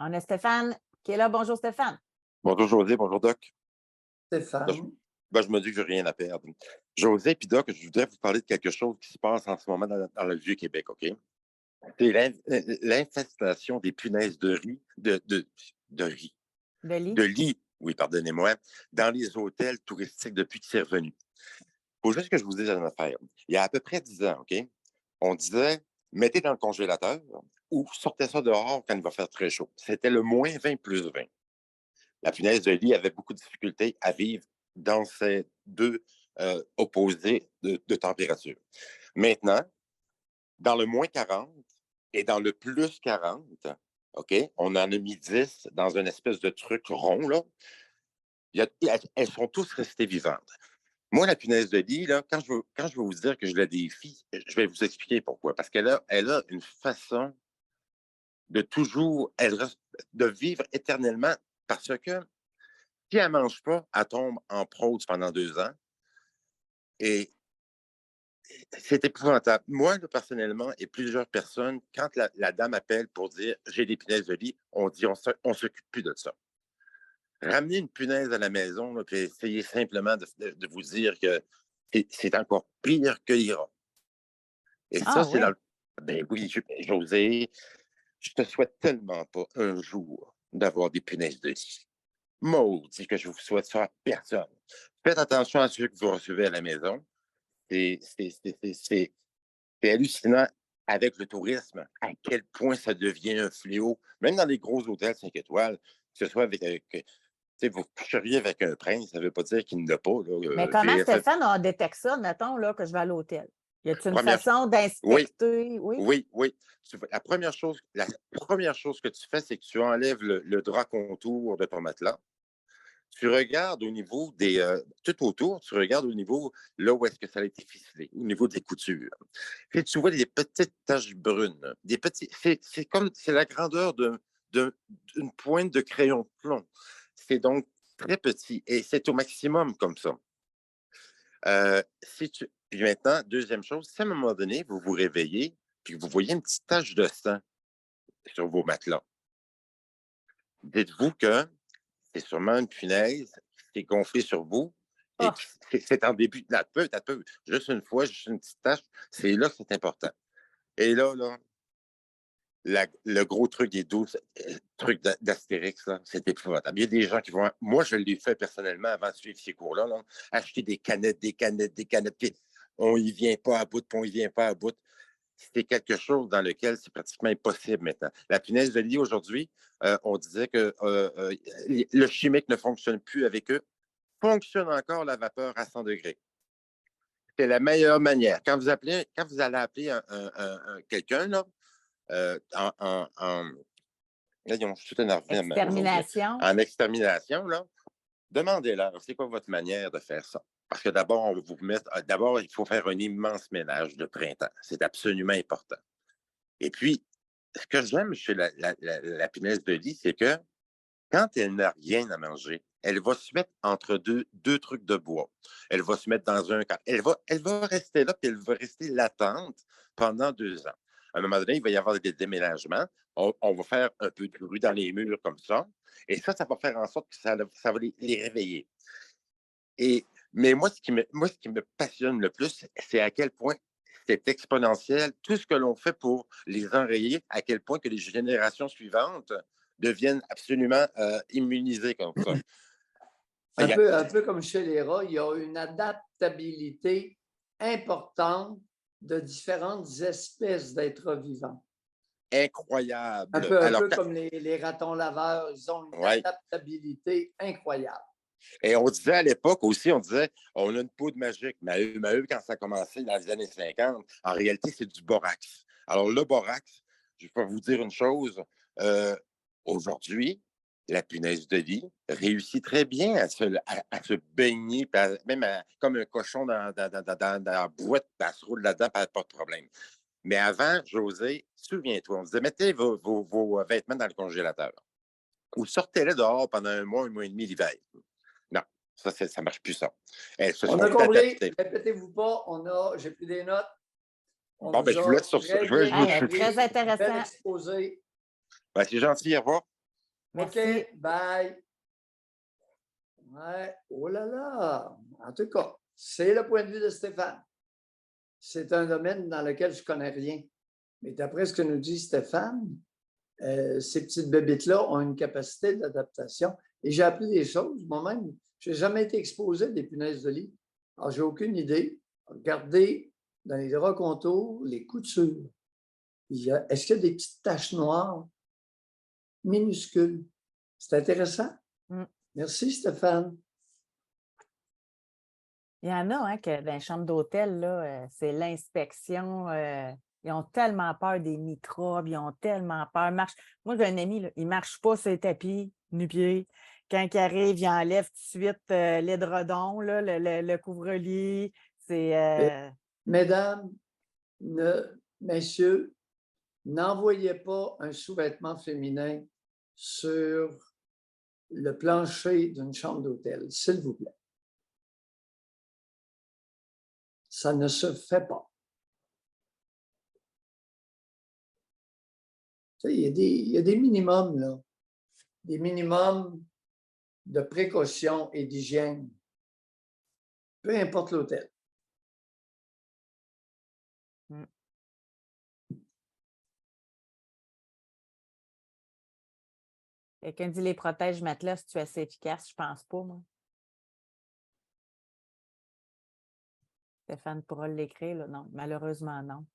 On a Stéphane qui est là. Bonjour Stéphane. Bonjour José, bonjour Doc. Là, je, Stéphane. je me dis que je n'ai rien à perdre. José et Doc, je voudrais vous parler de quelque chose qui se passe en ce moment dans le Vieux-Québec, OK? C'est l'infestation des punaises de riz, de riz, De lit. de lit, oui, pardonnez-moi, dans les hôtels touristiques depuis que c'est revenu. Il faut juste que je vous dise une affaire. Il y a à peu près 10 ans, OK? On disait, mettez dans le congélateur ou sortez ça dehors quand il va faire très chaud. C'était le moins 20 plus 20. La punaise de lit avait beaucoup de difficultés à vivre dans ces deux opposés de température. Maintenant, dans le moins 40 et dans le plus 40, OK, on en a mis 10 dans une espèce de truc rond, là. Elles sont tous restées vivantes. Moi, la punaise de lit, là, quand je veux vous dire que je la défie, je vais vous expliquer pourquoi. Parce elle a une façon de toujours, de vivre éternellement parce que si elle ne mange pas, elle tombe en prose pendant 2 ans. Et c'est épouvantable. Moi, là, personnellement, et plusieurs personnes, quand la dame appelle pour dire j'ai des punaises de lit, on dit on ne s'occupe plus de ça. Ramener une punaise à la maison, là, puis essayer simplement de vous dire que c'est encore pire que l'IRA. Et ça, Ah c'est dans oui. le. Ben oui, José, je te souhaite tellement pas un jour d'avoir des punaises de lit. Maudit que je vous souhaite ça à personne. Faites attention à ceux que vous recevez à la maison. C'est c'est- c'est- c'est- c'est- c'est hallucinant avec le tourisme, à quel point ça devient un fléau. Même dans les gros hôtels 5 étoiles, que ce soit tu sais, vous coucheriez avec un prince, ça ne veut pas dire qu'il ne l'a pas. Là, Mais comment Stéphane, on détecte ça, mettons, là, que je vais à l'hôtel? Y a-t-il une première, façon oui, d'inspecter? Oui. oui, oui. La première chose que tu fais, c'est que tu enlèves le drap contour de ton matelas. Tu regardes au niveau tout autour, tu regardes au niveau, là où est-ce que ça a été ficelé, au niveau des coutures. Puis tu vois des petites taches brunes, c'est la grandeur d'une pointe de crayon de plomb. C'est donc très petit et c'est au maximum comme ça. Puis maintenant, deuxième chose, si à un moment donné, vous vous réveillez puis que vous voyez une petite tache de sang sur vos matelas, dites-vous que c'est sûrement une punaise qui est gonflée sur vous et Ah, c'est en début. Ça peut, juste une fois, juste une petite tache, c'est là que c'est important. Et là, le gros truc des 12 trucs d'Astérix, là, c'est épouvantable. Il y a des gens qui vont. Moi, je l'ai fait personnellement avant de suivre ces cours-là, là, acheter des canettes, des canettes, des canettes. Puis on y vient pas à bout, puis on y vient pas à bout. C'est quelque chose dans lequel c'est pratiquement impossible maintenant. La punaise de lit aujourd'hui, on disait que le chimique ne fonctionne plus avec eux. Fonctionne encore la vapeur à 100 degrés. C'est la meilleure manière. Quand vous allez appeler quelqu'un, là, là, ils ont tout énervé aujourd'hui. extermination. En extermination, là, demandez-leur, c'est quoi votre manière de faire ça? Parce que d'abord, on va vous mettre. D'abord, il faut faire un immense ménage de printemps. C'est absolument important. Et puis, ce que j'aime chez la punaise de lit, c'est que quand elle n'a rien à manger, elle va se mettre entre deux trucs de bois. Elle va se mettre dans un. Elle va rester là, puis elle va rester latente pendant 2 ans. À un moment donné, il va y avoir des déménagements. On va faire un peu de bruit dans les murs comme ça. Et ça va faire en sorte que ça va les réveiller. Mais moi, ce qui me passionne le plus, c'est à quel point c'est exponentiel. Tout ce que l'on fait pour les enrayer, à quel point que les générations suivantes deviennent absolument immunisées comme ça. Un peu comme chez les rats, il y a une adaptabilité importante de différentes espèces d'êtres vivants. Incroyable. Un Alors, peu comme les ratons laveurs, ils ont une ouais. adaptabilité incroyable. Et on disait à l'époque aussi, on a une poudre magique. Mais eux, quand ça a commencé dans les années 50, en réalité, c'est du borax. Alors, le borax, je peux vous dire une chose. euh, Aujourd'hui, la punaise de lit réussit très bien à se baigner, comme un cochon dans la boîte, puis elle se roule là-dedans, pas de problème. Mais avant, José, souviens-toi, on disait, mettez vos vêtements dans le congélateur ou sortez-les dehors pendant un mois et demi l'hiver. Non, ça ne marche plus, ça. Elles se On sont a compris, adaptées. répétez-vous pas, j'ai pris des notes. On Bon, ben, vous je vous a laisse sur ça. très bien Ah, compris. très Bel intéressant. exposé. Ben, c'est gentil, au revoir. Merci. OK, bye. Ouais. Oh là là! En tout cas, c'est le point de vue de Stéphane. C'est un domaine dans lequel je ne connais rien. Mais d'après ce que nous dit Stéphane, ces petites bébites-là ont une capacité d'adaptation. Et j'ai appris des choses moi-même. Je n'ai jamais été exposé à des punaises de lit. Alors, je n'ai aucune idée. Regardez dans les draps contours, les coutures. Est-ce qu'il y a des petites taches noires minuscules? C'est intéressant. Merci, Stéphane. Il y en a hein, que dans les chambres d'hôtel, c'est l'inspection. Ils ont tellement peur des microbes, ils ont tellement peur. Moi, j'ai un ami, là, il ne marche pas sur les tapis, nu-pieds. Quand il arrive, il enlève tout de suite l'édredon, là, le couvre-lit. Mesdames, messieurs, n'envoyez pas un sous-vêtement féminin sur le plancher d'une chambre d'hôtel, s'il vous plaît. Ça ne se fait pas. Tu sais, il y a des minimums, là. Des minimums de précaution et d'hygiène. Peu importe l'hôtel. Quelqu'un dit les protèges matelas, si tu es assez efficace, je pense pas, moi. Stéphane pourra l'écrire, là. Non, malheureusement, non.